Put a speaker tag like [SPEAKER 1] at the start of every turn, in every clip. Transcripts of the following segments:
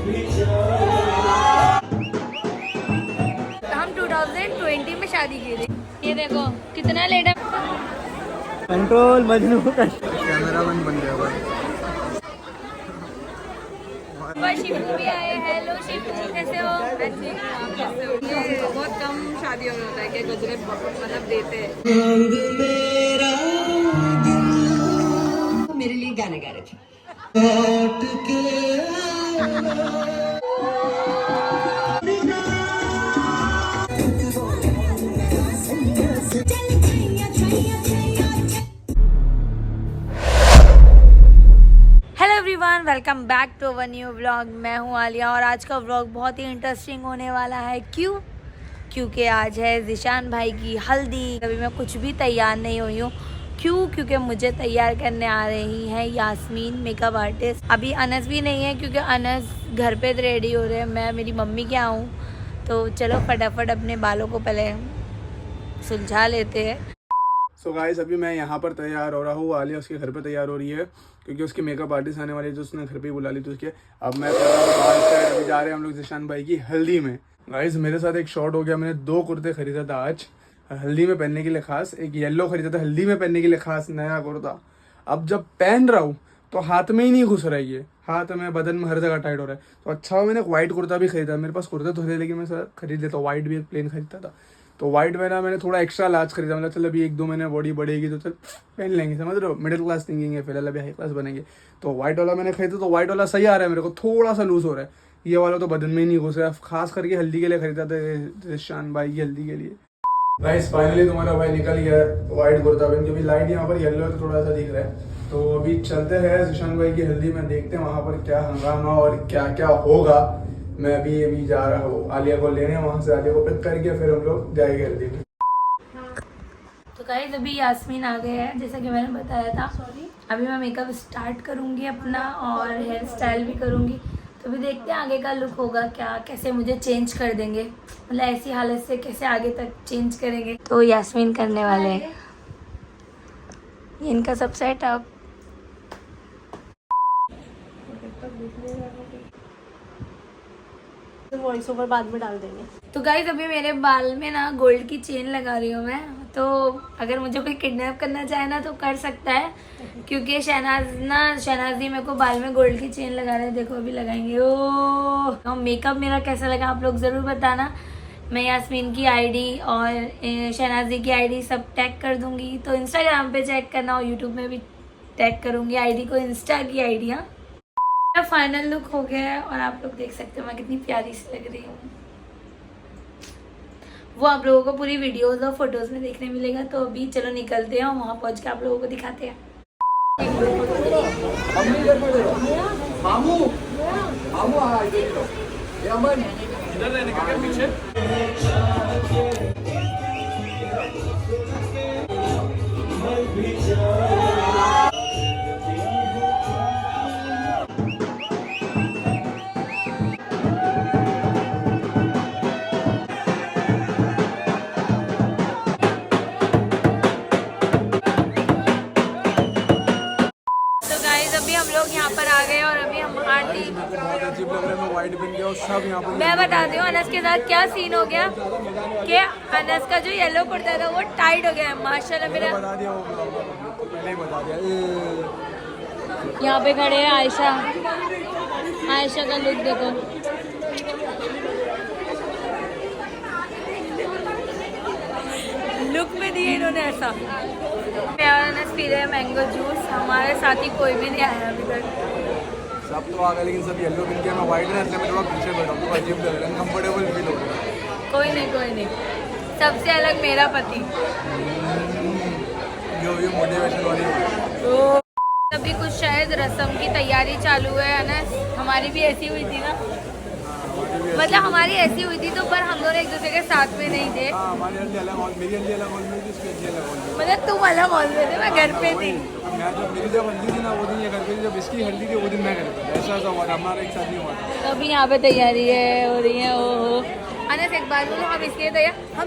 [SPEAKER 1] हम 2020 में शादी की थी। ये देखो कितना लेट है।
[SPEAKER 2] कंट्रोल मजनू का कैमरा मैन बन गया भाई।
[SPEAKER 1] शिवू भी आए। हेलो शिवू, कैसे हो? कैसे हो? ये बहुत कम शादियों में होता है कि गजरे मतलब देते हैं।
[SPEAKER 3] मेरे लिए गाने गा रहे थे।
[SPEAKER 1] Hello everyone, welcome back to our new vlog. मैं हूँ आलिया और आज का व्लॉग बहुत ही इंटरेस्टिंग होने वाला है। क्योंकि आज है ज़िशान भाई की हल्दी। अभी मैं कुछ भी तैयार नहीं हुई हूँ। क्योंकि मुझे तैयार करने आ रही हैं यास्मीन, मेकअप आर्टिस्ट। अभी अनस भी नहीं है क्योंकि अनस घर पे रेडी हो रहे हैं। मैं मेरी मम्मी के यहाँ हूँ, तो चलो फटाफट अपने बालों को पहले सुलझा लेते हैं।
[SPEAKER 2] सो गाइस, अभी मैं यहाँ पर तैयार हो रहा हूँ। आलिया उसके घर पे तैयार हो रही है क्योंकि उसकी मेकअप आर्टिस्ट आने वाली है, जो उसने घर पे ही बुला ली थी उसके। अब मैं अभी जा रहे हैं हम लोग ज़िशान भाई की हल्दी में। गाइस, मेरे साथ एक शॉट हो गया। मैंने 2 कुर्ते खरीदा था आज हल्दी में पहनने के लिए खास। एक येलो खरीदा था हल्दी में पहनने के लिए खास, नया कुर्ता। अब जब पहन रहा हूँ तो हाथ में ही नहीं घुस रहा है, ये हाथ में, बदन में, हर जगह टाइट हो रहा है। तो अच्छा, मैंने एक व्हाइट कुर्ता भी खरीदा। मेरे पास कुर्ते तो थे लेकिन मैं सर खरीद लेता हूँ। व्हाइट भी एक प्लेन खरीदता था, तो व्हाइट में ना मैंने थोड़ा एक्स्ट्रा लार्ज खरीदा। मतलब चल अभी 1-2 महीने बॉडी बढ़ेगी तो चल पहन लेंगे, समझ रहे हो। मिडिल क्लास थिंकिंग है फिलहाल, अभी हाई क्लास बनेंगे। तो व्हाइट वाला मैंने खरीदा, तो व्हाइट वाला सही आ रहा है मेरे को, थोड़ा सा लूज हो रहा है। ये वाला तो बदन में ही नहीं घुस रहा है। खास करके हल्दी के लिए खरीदा था, ज़िशान भाई की हल्दी के लिए। गाइस, फाइनली तुम्हारा भाई निकल गया है व्हाइट कुर्ता पहन के। अभी लाइट यहाँ पर येलो है तो थोड़ा सा दिख रहा है। तो अभी चलते हैं ज़िशान भाई की हल्दी में, देखते हैं वहाँ पर क्या हंगामा और क्या क्या होगा। मैं अभी जा रहा हूँ आलिया को लेने, वहाँ से आलिया को पिक करके फिर हम लोग जाएंगे हल्दी में।
[SPEAKER 1] तो गाइस, अभी यास्मीन आ गए हैं जैसा कि मैंने बताया था। अभी मैं मेकअप स्टार्ट करूँगी अपना और हेयर स्टाइल भी करूँगी। तो अभी देखते हैं आगे का लुक होगा क्या, कैसे मुझे चेंज कर देंगे, मतलब ऐसी हालत से कैसे आगे तक चेंज करेंगे। तो यास्मीन करने वाले हैं ये इनका सब सेटअप।
[SPEAKER 4] वॉइस ओवर बाद में डाल देंगे।
[SPEAKER 1] तो गाइस, अभी मेरे बाल में ना गोल्ड की चेन लगा रही हूँ मैं। तो अगर मुझे कोई किडनैप करना चाहे ना तो कर सकता है, क्योंकि शहनाज जी मेरे को बाल में गोल्ड की चेन लगा रहे हैं। देखो अभी लगाएंगे। ओ मेकअप मेरा कैसा लगा आप लोग ज़रूर बताना। मैं यास्मीन की आईडी और शहनाज जी की आईडी सब टैग कर दूंगी। तो इंस्टाग्राम पे चेक करना और यूट्यूब में भी टैग करूँगी आईडी को, इंस्टा की आईडी। हाँ, मेरा फाइनल लुक हो गया है और आप लोग देख सकते हो मैं कितनी प्यारी सी लग रही हूँ। वो आप लोगों को पूरी वीडियोस और फोटोज में देखने मिलेगा। तो अभी चलो निकलते हैं और वहाँ पहुँच के आप लोगों को दिखाते हैं। अभी हम लोग यहाँ पर आ गए और अभी हम आरती।
[SPEAKER 2] बहुत अजीब लग रहा है, मैं व्हाइट पहन गया और सब यहाँ पर।
[SPEAKER 1] मैं बताती हूँ अनस के साथ क्या सीन हो गया कि अनस का जो येलो कुर्ता था वो टाइट हो गया है। माशाल्लाह मेरा
[SPEAKER 2] बता दिया, वो पहले ही बता दिया।
[SPEAKER 1] यहाँ पे खड़े हैं आयशा। आयशा का लुक देखो। लुक में दिए इन्होंने ऐसा। प्यार अनस पी रहे हैं मैंगो जूस। हमारे साथ ही कोई भी नहीं आया अभी तक।
[SPEAKER 2] सब तो आ गए लेकिन सब येलो पहन के, मैं व्हाइट में इसलिए मैं थोड़ा पीछे बैठा हूँ। अजीब लग रहा है, अनकंफर्टेबल फील हो रहा है।
[SPEAKER 1] कोई नहीं। सबसे अलग मेरा पति।
[SPEAKER 2] ये मोटिवेशन वाली
[SPEAKER 1] तो अभी कुछ शायद रस्म की तैयारी चालू है अनस। हमारी भी ऐसी हुई थी ना, मतलब हमारी ऐसी हुई थी तो पर हम दोनों एक दूसरे के साथ में नहीं थे।
[SPEAKER 2] हमारी हल्दी अलग हॉल, मेरी हल्दी अलग हॉल में थी, उसकी हल्दी अलग हॉल में।
[SPEAKER 1] मतलब तुम अलग हॉल में थे, मैं घर पे थी।
[SPEAKER 2] मैं जब मेरी जब हल्दी थी ना वो दिन ये घर पे थी, जब इसकी हल्दी थी वो दिन मैं घर पे था। ऐसा हुआ था, हमारा एक साथ नहीं हुआ था।
[SPEAKER 1] तो अभी यहाँ पे तैयारी हो रही है। ओहो अनस, एक बात बोलो, हम इसके तैयार हम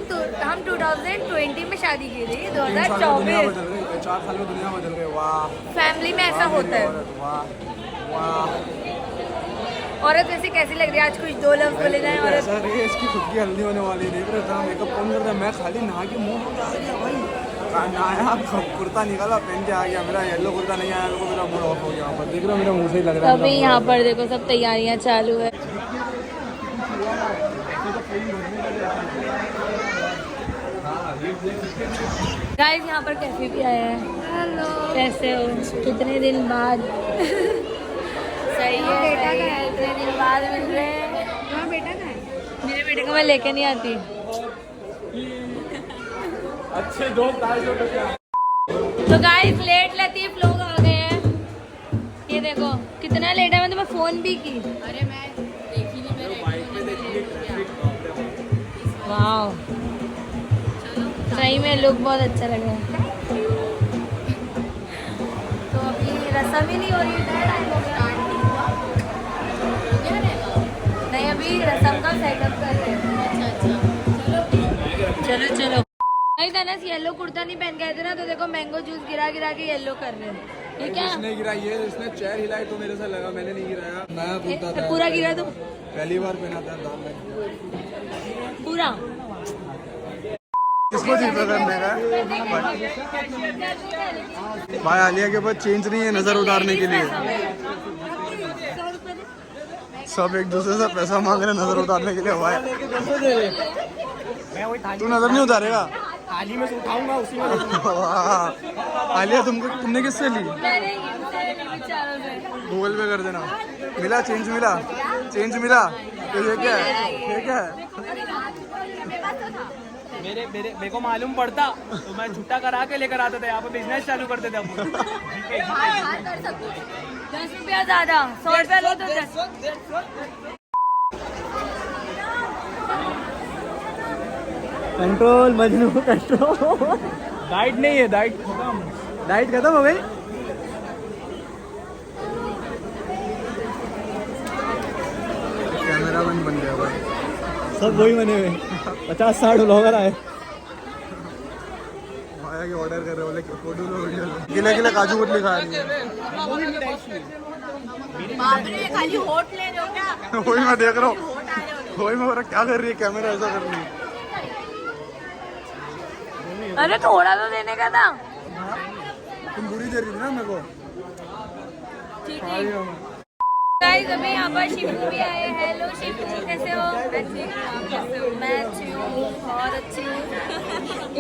[SPEAKER 1] 2020 में शादी की थी। 2024
[SPEAKER 2] बदल गई, 4 साल में दुनिया बदल गई। वाह,
[SPEAKER 1] फैमिली में ऐसा होता है।
[SPEAKER 2] वाह वाह।
[SPEAKER 1] औरत वैसे कैसी लग रही है आज? कुछ दो लफ्ज बोले जाए औरत।
[SPEAKER 2] ऐसा रही है इसकी खुद की हल्दी होने वाली देख रहे था मेकअप कौन करता है मैं खाली नहा के मुंह धो के आ गया भाई नहाया कुर्ता निकाला पहन के आ गया मेरा येलो कुर्ता नहीं आया तो मेरा मूड ऑफ हो गया यहाँ पर देख रहे हो मेरा मुंह से ही लग रहा है
[SPEAKER 1] अभी यहाँ पर देखो सब तैयारियां चालू है। गाइस यहाँ पर कैफे भी आया है। हेलो कैसे हो? कितने दिन बाद सही है बेटा का इतने दिन बाद मिल रहे हैं। तुम्हारा बेटा का है? मेरे बेटे को मैं लेके नहीं आती।
[SPEAKER 2] अच्छे दोस्त आए जो
[SPEAKER 1] तो गाइस लेट लतीफ लोग आ गए हैं। ये देखो कितना लेट है। मैं तुम्हें फोन भी की। अरे मैं देखी नहीं मेरे वाह सही में लुक बहुत अच्छा लग रहा है। तो अभी रसम ही नहीं हो रही है टाइम हो गया। नहीं अभी रसम का सेटअप कर रहे हैं। चलो चलो नहीं तनस येलो कुर्ता नहीं पहन गए थे ना तो देखो मैंगो जूस गिरा गिरा के येलो कर रहे हैं। ये क्या
[SPEAKER 2] इसने गिराई है इसने चेयर हिलाई तो मेरे से लगा मैंने नहीं गिराया नया कुर्ता था
[SPEAKER 1] पूरा गिरा तो
[SPEAKER 2] पहली बार पहना था दाम लग गया
[SPEAKER 1] पूरा
[SPEAKER 2] किसको जीता करने का भाई आलिया के पास चेंज नहीं है नजर उतारने के लिए सब एक दूसरे से पैसा मांग रहे नजर उतारने के लिए भाई तू नजर नहीं उतारेगा
[SPEAKER 3] थाली में से उठाऊंगा उसी में
[SPEAKER 2] आलिया तुमने किससे ली गूगल पे कर देना मिला चेंज मिला तो ये क्या है
[SPEAKER 3] मेरे को मालूम पड़ता तो मैं छुट्टा करा के लेकर आता था यहाँ पे बिजनेस चालू करते थे अपन
[SPEAKER 1] 10 रुपया ज्यादा 100 रुपया लो तो 10।
[SPEAKER 3] कंट्रोल मजनू कंट्रोल डाइट नहीं है डाइट खत्म हो गई
[SPEAKER 2] कैमरामैन बन गया भाई
[SPEAKER 3] सब वही बने हुए 50-60 ब्लॉगर आए
[SPEAKER 2] माया के ऑर्डर कर रहे बोले फोटो लो वीडियो लो गिले काजू कतली खा रही है
[SPEAKER 4] खाली होट ले लो क्या?
[SPEAKER 2] वही मैं देख रहा हूँ वही मैं क्या कर रही है कैमरा ऐसा कर रही है
[SPEAKER 1] अरे थोड़ा तो देने का था।
[SPEAKER 2] तुम बुरी दे रही थी ना मेरे को
[SPEAKER 1] गाइस अभी यहाँ पर शिवू भी आए। हेलो शिवू कैसे हो? मैं अच्छी हूँ बहुत अच्छी हूँ।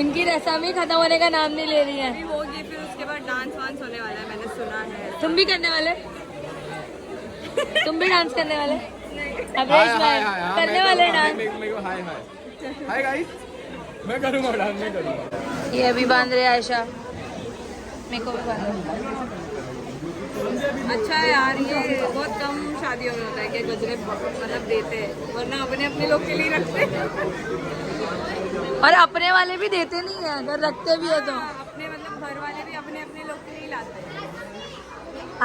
[SPEAKER 1] इनकी रस्म ही खत्म होने का नाम नहीं ले रही है।
[SPEAKER 4] होगी फिर उसके बाद डांस वांस होने वाला है मैंने सुना है।
[SPEAKER 1] तुम भी करने वाले? तुम भी डांस करने वाले? अभेश भाई करने वाले डांस?
[SPEAKER 2] हाय गाइस मैं करूँगा डांस मैं करूँगा
[SPEAKER 1] ये अभी बांध रहे आयशा मेरे को भी बांध रहे।
[SPEAKER 4] अच्छा है यार ये बहुत कम शादियों में होता है कि गजरे मतलब देते हैं वरना अपने अपने लोग के लिए रखते हैं।
[SPEAKER 1] और अपने वाले भी देते नहीं है अगर रखते भी है तो।
[SPEAKER 4] अपने मतलब घर वाले भी अपने अपने लोग के लिए लाते हैं।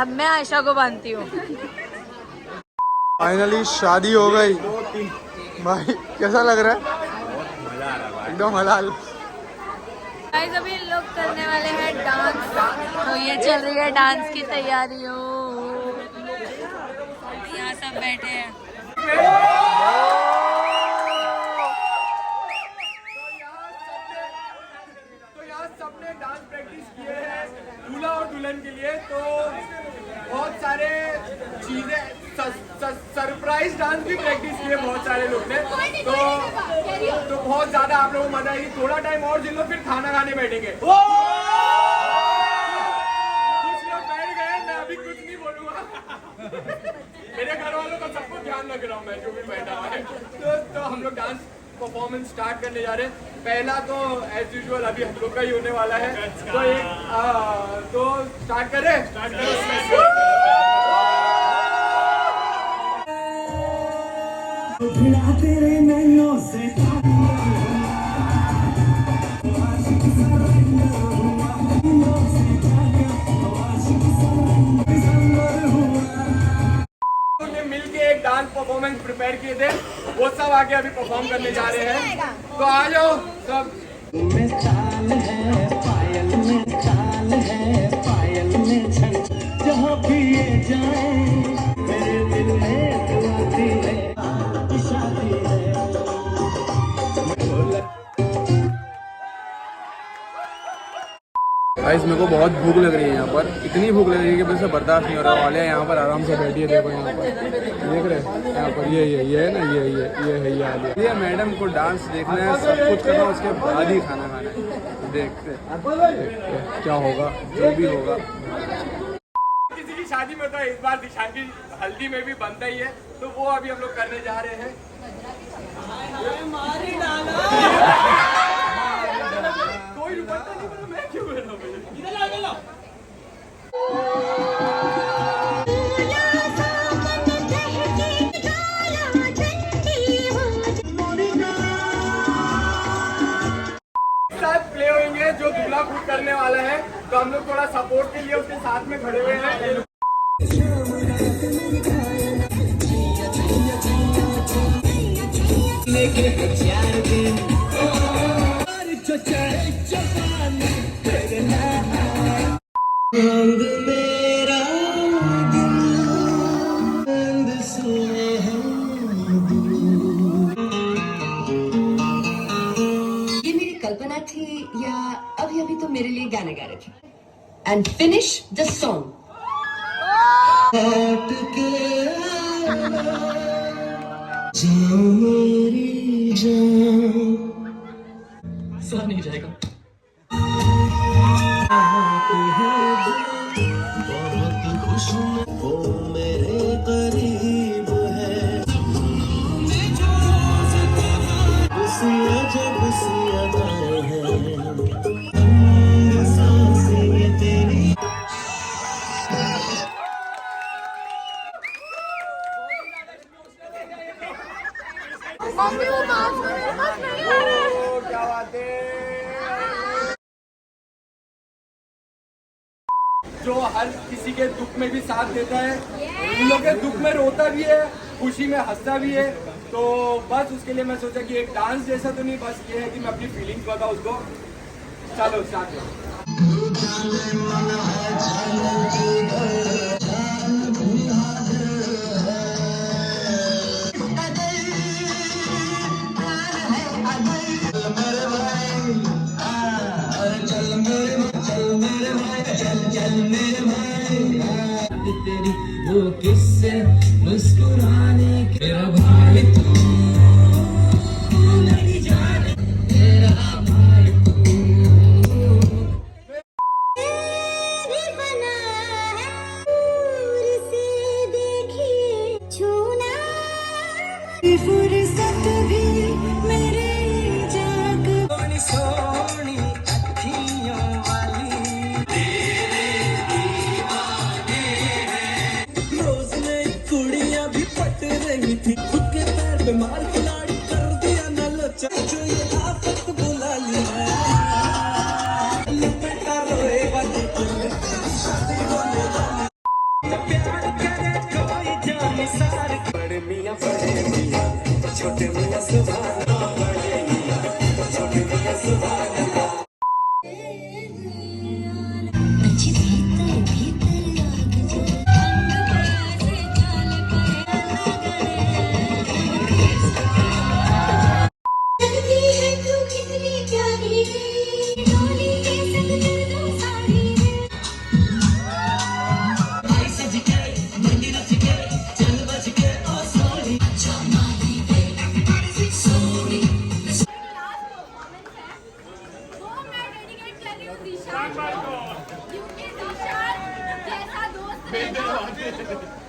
[SPEAKER 1] अब मैं आयशा को बांधती हूँ।
[SPEAKER 2] फाइनली शादी हो गई भाई कैसा लग रहा है एकदम हलाल
[SPEAKER 1] गाइस अभी लोग करने वाले हैं डांस तो ये चल रही है डांस की तैयारी हो। यहाँ सब बैठे हैं।
[SPEAKER 2] तो यहाँ सबने डांस प्रैक्टिस किए हैं दूल्हा और दुल्हन के लिए तो बहुत सारे चीजें सरप्राइज डांस भी प्रैक्टिस किए बहुत सारे लोग ने तो बहुत ज्यादा आप लोगों को मजा आएगी। थोड़ा टाइम और जिन लोग फिर खाना खाने बैठेंगे कुछ लोग बैठ गए मैं अभी कुछ नहीं बोलूंगा मेरे घर वालों का सबको ध्यान रख रहा हूँ मैं जो भी बैठा हुआ है तो हम लोग डांस परफॉर्मेंस स्टार्ट करने जा रहे हैं। पहला तो एज यूजुअल अभी हम लोग का ही होने वाला है तो स्टार्ट करें तेरे नैनों से मिलके एक डांस परफॉर्मेंस प्रिपेयर किए थे वो सब आगे अभी परफॉर्म करने जा रहे हैं तो आ जाओ सब।
[SPEAKER 5] में चाल है पायल में चाल है पायल में छन जहाँ भी ये जाए मेरे दिल में दुआ
[SPEAKER 2] गाइस मेरे को बहुत भूख लग रही है यहाँ पर, इतनी भूख लग रही है कि मुझसे बर्दाश्त नहीं हो रहा। वाले यहाँ पर आराम से बैठी है, देखो यहाँ पर देख रहे हैं, यहाँ पर ये है ना, ये है ये मैडम को डांस देखना है, सब कुछ करना है, उसके बाद ही खाना खाना है। देखते क्या होगा, जो भी होगा। किसी की शादी में तो इस बार दिशा की हल्दी में भी बनता ही है, तो वो अभी हम लोग करने जा रहे हैं। कोई रुपया नहीं, मतलब मैं क्यों कर रहा हूँ? इधर ला साथ प्ले होंगे जो दूल्हा खुद करने वाला है, तो हम लोग थोड़ा सपोर्ट के लिए उसके साथ में खड़े हुए हैं।
[SPEAKER 6] ये मेरी कल्पना थी या अभी अभी तो मेरे लिए गाना गा रहे थे। And finish the song.
[SPEAKER 3] Sir नहीं जाएगा।
[SPEAKER 2] क्या बात है, जो हर किसी के दुख में भी साथ देता है, उन लोग के दुख में रोता भी है, खुशी में हंसता भी है। तो बस उसके लिए मैं सोचा कि एक डांस जैसा तो नहीं, बस ये है कि मैं अपनी फीलिंग्स बताऊं उसको। चलो स्टार्ट करो।
[SPEAKER 5] तेरी वो किससे मुस्कुराने के मेरा भाई तू मेरी जान, मेरा भाई तू बना है दूर से देखिए छूना फुर्सत भी मेरे जाग सोनी अखियों वाली कुड़ियां भी पट रही थी, खुद के पैर पे मार खिलाड़ी कर दिया न लोचा, जो ये आफत बुला लिया बेटा रोएगा प्यार करे कोई जाने सार। बड़े मियां छोटे मियां सुभान, बड़े मियां छोटे मियां सुभान।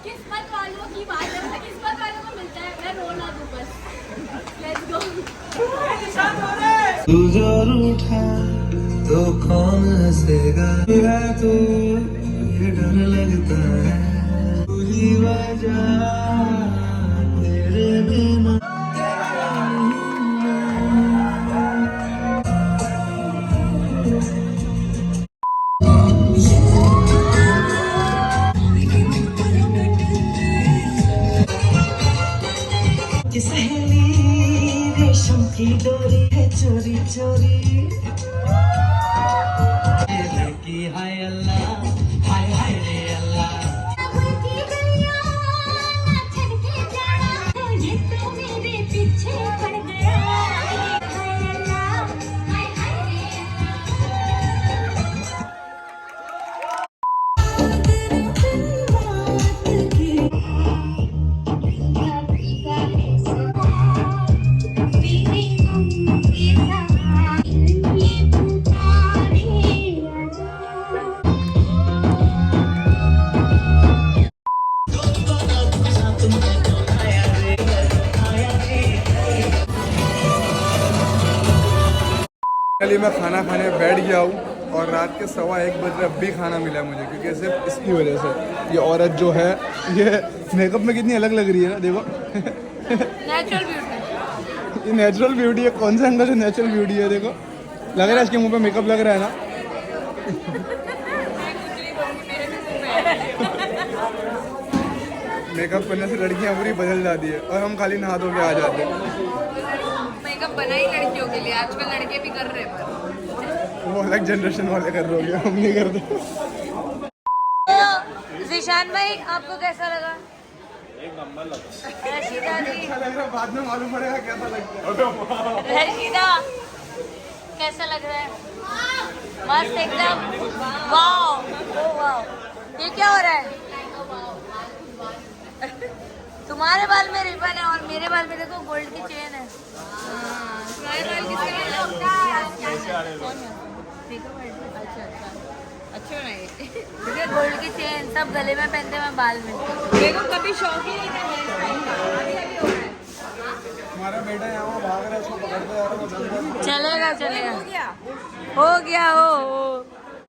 [SPEAKER 1] किस्मत वालों की बात है, किस्मत वालों को मिलता है, मैं रो ना दूं बस। Let's go.
[SPEAKER 5] तू जो रूठा तो कौन हंसेगा, है तो ये डर लगता है, पूरी वजह तेरे बिना सहेली रेशम की डोरी है चोरी चोरी लड़की, हाय अल्लाह, हाय हाय रे अल्लाह। ये तो मेरे पीछे पड़ गया, हाय अल्लाह, हाय हाय रे अल्लाह।
[SPEAKER 2] फाइनली मैं खाना खाने बैठ गया हूँ और रात के 1:15 बज रहे अब भी खाना मिला मुझे, क्योंकि सिर्फ इसकी वजह से ये औरत जो है ये मेकअप में कितनी अलग लग रही है ना, देखो।
[SPEAKER 1] Natural beauty.
[SPEAKER 2] ये नेचुरल ब्यूटी है, कौन से एंगल से नेचुरल ब्यूटी है, देखो लग रहा है इसके मुंह पे मेकअप लग रहा है ना। मेकअप करने से लड़कियां पूरी बदल जाती है और हम खाली नहा धो के आ जाते हैं।
[SPEAKER 4] मेकअप बना ही लड़कियों के लिए, आजकल लड़के भी कर रहे हैं पर
[SPEAKER 2] वो अलग जनरेशन वाले कर रहे होंगे, हम नहीं करते।
[SPEAKER 1] जिशान भाई आपको कैसा लगा? एक नंबर लगा। रशीदा जी
[SPEAKER 2] बाद में मालूम पड़ेगा कैसा लगता है।
[SPEAKER 1] रशीदा कैसा लग रहा है? मस्त एकदम। वाओ ओ वाओ, ये क्या हो रहा है? तुम्हारे बाल में रिबन है और मेरे बाल में देखो गोल्ड की चेन है।
[SPEAKER 4] तुम्हारे बाल किसके अच्छा नहीं
[SPEAKER 1] देखिए गोल्ड की चेन सब गले में पहनते हैं, मैं बाल में।
[SPEAKER 4] देखो कभी शौक ही नहीं था हेयर स्टाइल का, अभी अभी हो रहा है।
[SPEAKER 2] हमारा बेटा यहाँ भाग रहा है, उसको पकड़ते जा रहा है।
[SPEAKER 1] चलेगा चलेगा,
[SPEAKER 4] हो गया
[SPEAKER 1] हो गया हो।